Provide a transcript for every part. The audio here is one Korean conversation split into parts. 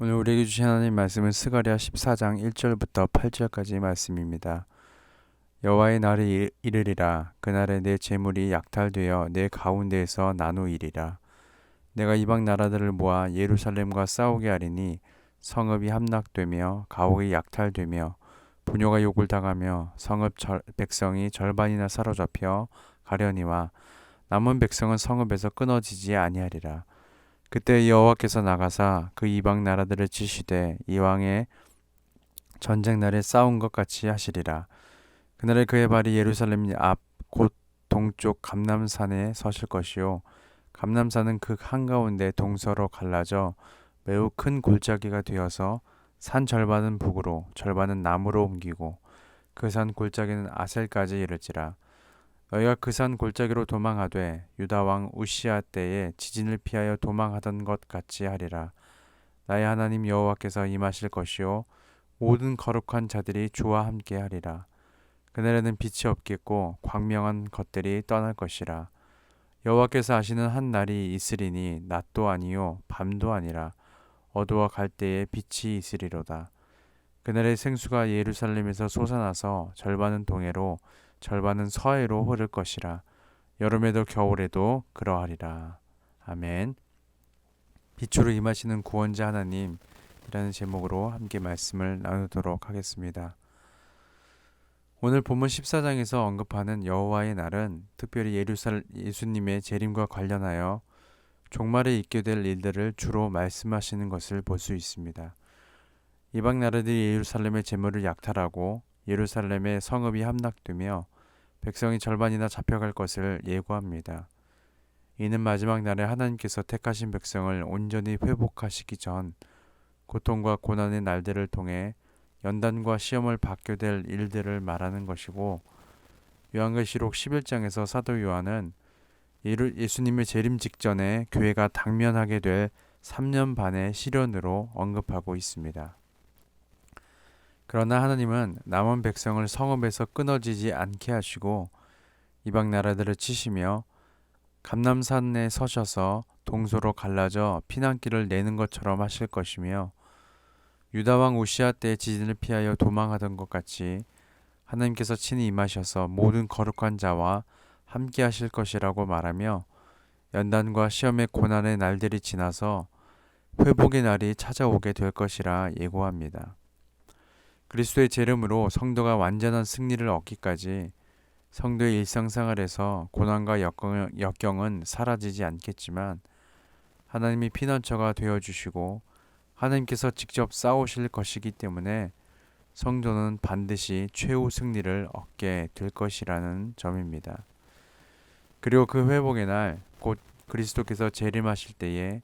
오늘 우리에게 주신 하나님 말씀은 스가랴 14장 1절부터 8절까지 말씀입니다. 여호와의 날이 이르리라. 그날에 내 재물이 약탈되어 내 가운데에서 나누이리라. 내가 이방 나라들을 모아 예루살렘과 싸우게 하리니 성읍이 함락되며 가옥이 약탈되며 부녀가 욕을 당하며 백성이 절반이나 사로잡혀 가려니와 남은 백성은 성읍에서 끊어지지 아니하리라. 그때 여호와께서 나가사 그 이방 나라들을 치시되 이왕의 전쟁 날에 싸운 것 같이 하시리라. 그날에 그의 발이 예루살렘 앞 곧 동쪽 감람산에 서실 것이요 감람산은 그 한가운데 동서로 갈라져 매우 큰 골짜기가 되어서 산 절반은 북으로 절반은 남으로 옮기고 그 산 골짜기는 아셀까지 이르지라. 너희가 그 산 골짜기로 도망하되 유다 왕 우시아 때에 지진을 피하여 도망하던 것 같이 하리라. 나의 하나님 여호와께서 임하실 것이요 모든 거룩한 자들이 주와 함께 하리라. 그날에는 빛이 없겠고 광명한 것들이 떠날 것이라. 여호와께서 하시는 한 날이 있으리니 낮도 아니요 밤도 아니라 어두워 갈 때에 빛이 있으리로다. 그날의 생수가 예루살렘에서 솟아나서 절반은 동해로 절반은 서해로 흐를 것이라. 여름에도 겨울에도 그러하리라. 아멘. 빛으로 임하시는 구원자 하나님이라는 제목으로 함께 말씀을 나누도록 하겠습니다. 오늘 본문 14장에서 언급하는 여호와의 날은 특별히 예수님의 재림과 관련하여 종말에 있게 될 일들을 주로 말씀하시는 것을 볼 수 있습니다. 이방 나라들이 예루살렘의 재물을 약탈하고 예루살렘의 성읍이 함락되며 백성이 절반이나 잡혀갈 것을 예고합니다. 이는 마지막 날에 하나님께서 택하신 백성을 온전히 회복하시기 전 고통과 고난의 날들을 통해 연단과 시험을 받게 될 일들을 말하는 것이고, 요한계시록 11장에서 사도 요한은 예수님의 재림 직전에 교회가 당면하게 될 3년 반의 시련으로 언급하고 있습니다. 그러나 하나님은 남은 백성을 성읍에서 끊어지지 않게 하시고 이방 나라들을 치시며 감람산에 서셔서 동서로 갈라져 피난길을 내는 것처럼 하실 것이며, 유다 왕 우시아 때의 지진을 피하여 도망하던 것 같이 하나님께서 친히 임하셔서 모든 거룩한 자와 함께 하실 것이라고 말하며, 연단과 시험의 고난의 날들이 지나서 회복의 날이 찾아오게 될 것이라 예고합니다. 그리스도의 재림으로 성도가 완전한 승리를 얻기까지 성도의 일상생활에서 고난과 역경은 사라지지 않겠지만, 하나님이 피난처가 되어주시고 하나님께서 직접 싸우실 것이기 때문에 성도는 반드시 최후 승리를 얻게 될 것이라는 점입니다. 그리고 그 회복의 날, 곧 그리스도께서 재림하실 때에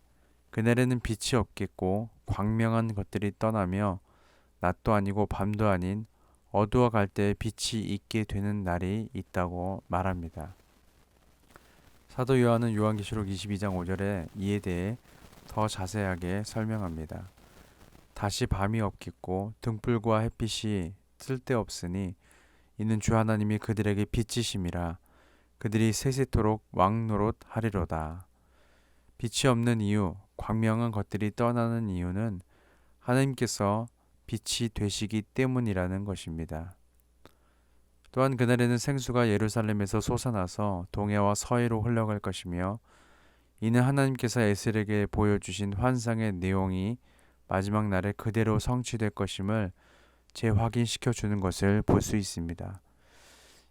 그날에는 빛이 없겠고 광명한 것들이 떠나며 낮도 아니고 밤도 아닌 어두워 갈 때 빛이 있게 되는 날이 있다고 말합니다. 사도 요한은 요한계시록 22장 5절에 이에 대해 더 자세하게 설명합니다. 다시 밤이 없겠고 등불과 햇빛이 쓸데없으니 이는 주 하나님이 그들에게 빛이심이라. 그들이 세세토록 왕노릇 하리로다. 빛이 없는 이유, 광명한 것들이 떠나는 이유는 하나님께서 빛이 되시기 때문이라는 것입니다. 또한 그날에는 생수가 예루살렘에서 솟아나서 동해와 서해로 흘러갈 것이며, 이는 하나님께서 에셀에게 보여주신 환상의 내용이 마지막 날에 그대로 성취될 것임을 재확인시켜 주는 것을 볼 수 있습니다.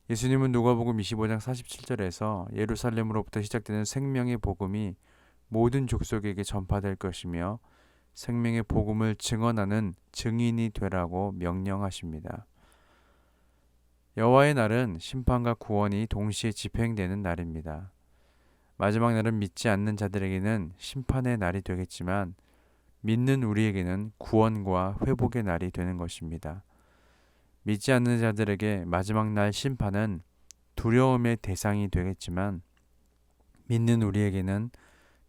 예수님은 누가복음 25장 47절에서 예루살렘으로부터 시작되는 생명의 복음이 모든 족속에게 전파될 것이며 생명의 복음을 증언하는 증인이 되라고 명령하십니다. 여호와의 날은 심판과 구원이 동시에 집행되는 날입니다. 마지막 날은 믿지 않는 자들에게는 심판의 날이 되겠지만 믿는 우리에게는 구원과 회복의 날이 되는 것입니다. 믿지 않는 자들에게 마지막 날 심판은 두려움의 대상이 되겠지만, 믿는 우리에게는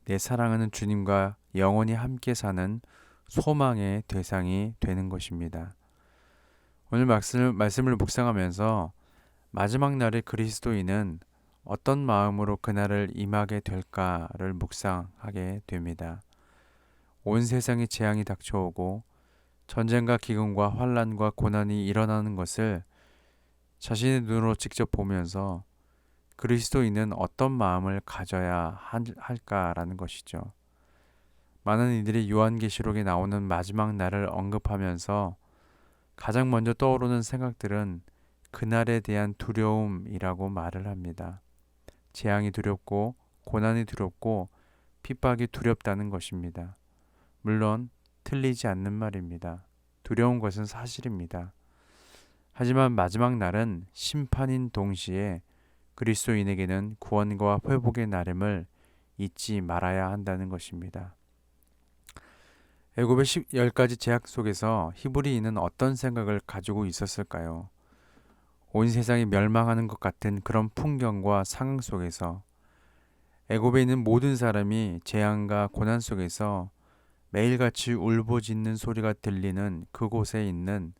내 사랑하는 주님과 영원히 함께 사는 소망의 대상이 되는 것입니다. 오늘 말씀을 묵상하면서 마지막 날의 그리스도인은 어떤 마음으로 그날을 임하게 될까를 묵상하게 됩니다. 온 세상에 재앙이 닥쳐오고 전쟁과 기근과 환란과 고난이 일어나는 것을 자신의 눈으로 직접 보면서 그리스도인은 어떤 마음을 가져야 할까라는 것이죠. 많은 이들이 요한계시록에 나오는 마지막 날을 언급하면서 가장 먼저 떠오르는 생각들은 그날에 대한 두려움이라고 말을 합니다. 재앙이 두렵고 고난이 두렵고 핍박이 두렵다는 것입니다. 물론 틀리지 않는 말입니다. 두려운 것은 사실입니다. 하지만 마지막 날은 심판인 동시에 그리스도인에게는 구원과 회복의 날임을 잊지 말아야 한다는 것입니다. 애굽의 10가지 제약 속에서 히브리인은 어떤 생각을 가지고 있었을까요? 온 세상이 멸망하는 것 같은 그런 풍경과 상황 속에서 애굽에 있는 모든 사람이 재앙과 고난 속에서 매일같이 울부짖는 소리가 들리는 그곳에 있는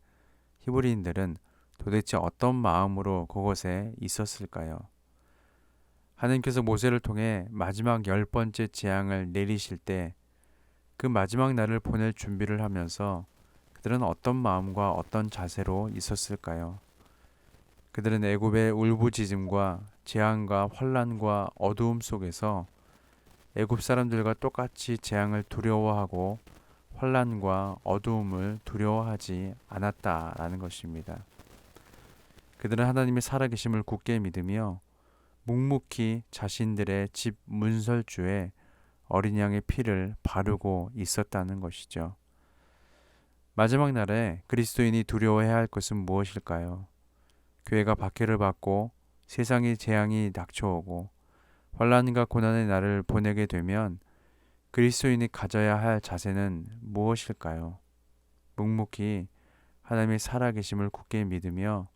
히브리인들은 도대체 어떤 마음으로 그곳에 있었을까요? 하나님께서 모세를 통해 마지막 10번째 재앙을 내리실 때 그 마지막 날을 보낼 준비를 하면서 그들은 어떤 마음과 어떤 자세로 있었을까요? 그들은 애굽의 울부짖음과 재앙과 환란과 어두움 속에서 애굽 사람들과 똑같이 재앙을 두려워하고 환란과 어두움을 두려워하지 않았다라는 것입니다. 그들은 하나님의 살아계심을 굳게 믿으며 묵묵히 자신들의 집 문설주에 어린 양의 피를 바르고 있었다는 것이죠. 마지막 날에 그리스도인이 두려워해야 할 것은 무엇일까요? 교회가 박해를 받고 세상의 재앙이 닥쳐오고 환난과 고난의 날을 보내게 되면 그리스도인이 가져야 할 자세는 무엇일까요? 묵묵히 하나님의 살아계심을 굳게 믿으며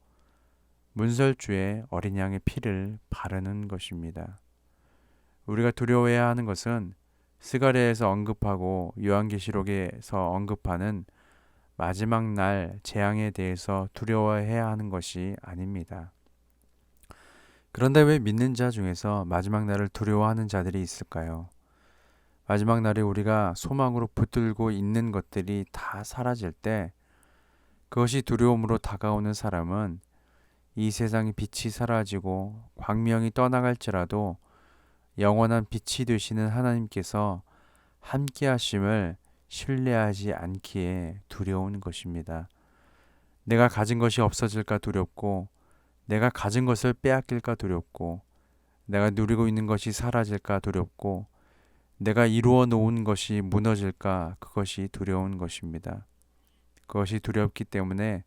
문설주에 어린 양의 피를 바르는 것입니다. 우리가 두려워해야 하는 것은 스가랴에서 언급하고 요한계시록에서 언급하는 마지막 날 재앙에 대해서 두려워해야 하는 것이 아닙니다. 그런데 왜 믿는 자 중에서 마지막 날을 두려워하는 자들이 있을까요? 마지막 날에 우리가 소망으로 붙들고 있는 것들이 다 사라질 때 그것이 두려움으로 다가오는 사람은 이 세상의 빛이 사라지고 광명이 떠나갈지라도 영원한 빛이 되시는 하나님께서 함께 하심을 신뢰하지 않기에 두려운 것입니다. 내가 가진 것이 없어질까 두렵고 내가 가진 것을 빼앗길까 두렵고 내가 누리고 있는 것이 사라질까 두렵고 내가 이루어 놓은 것이 무너질까 그것이 두려운 것입니다. 그것이 두렵기 때문에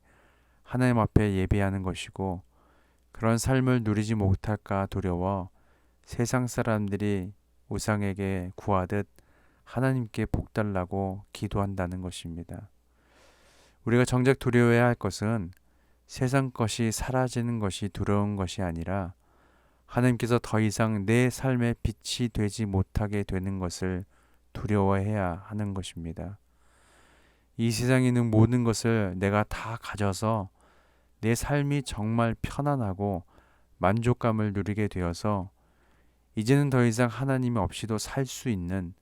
하나님 앞에 예배하는 것이고 그런 삶을 누리지 못할까 두려워 세상 사람들이 우상에게 구하듯 하나님께 복달라고 기도한다는 것입니다. 우리가 정작 두려워해야 할 것은 세상 것이 사라지는 것이 두려운 것이 아니라 하나님께서 더 이상 내 삶의 빛이 되지 못하게 되는 것을 두려워해야 하는 것입니다. 이 세상에 있는 모든 것을 내가 다 가져서 내 삶이 정말 편안하고 만족감을 누리게 되어서 이제는 더 이상 하나님 없이도 살 수 있는,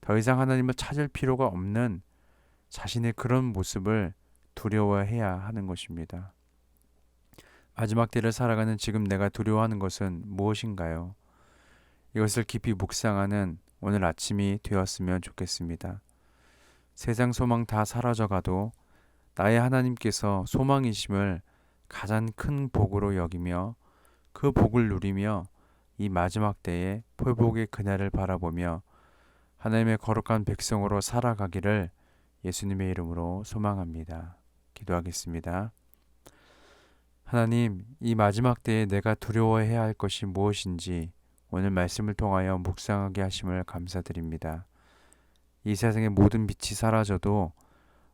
더 이상 하나님을 찾을 필요가 없는 자신의 그런 모습을 두려워해야 하는 것입니다. 마지막 때를 살아가는 지금 내가 두려워하는 것은 무엇인가요? 이것을 깊이 묵상하는 오늘 아침이 되었으면 좋겠습니다. 세상 소망 다 사라져가도 나의 하나님께서 소망이심을 가장 큰 복으로 여기며 그 복을 누리며 이 마지막 때에 회복의 그날을 바라보며 하나님의 거룩한 백성으로 살아가기를 예수님의 이름으로 소망합니다. 기도하겠습니다. 하나님, 이 마지막 때에 내가 두려워해야 할 것이 무엇인지 오늘 말씀을 통하여 묵상하게 하심을 감사드립니다. 이 세상의 모든 빛이 사라져도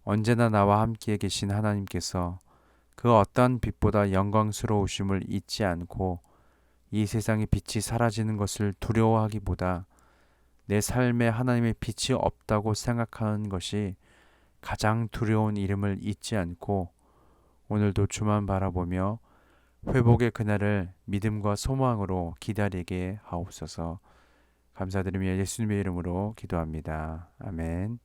언제나 나와 함께 계신 하나님께서 그 어떠한 빛보다 영광스러우심을 잊지 않고 이 세상의 빛이 사라지는 것을 두려워하기보다 내 삶에 하나님의 빛이 없다고 생각하는 것이 가장 두려운 일임을 잊지 않고 오늘도 주만 바라보며 회복의 그날을 믿음과 소망으로 기다리게 하옵소서. 감사드리며 예수님의 이름으로 기도합니다. 아멘.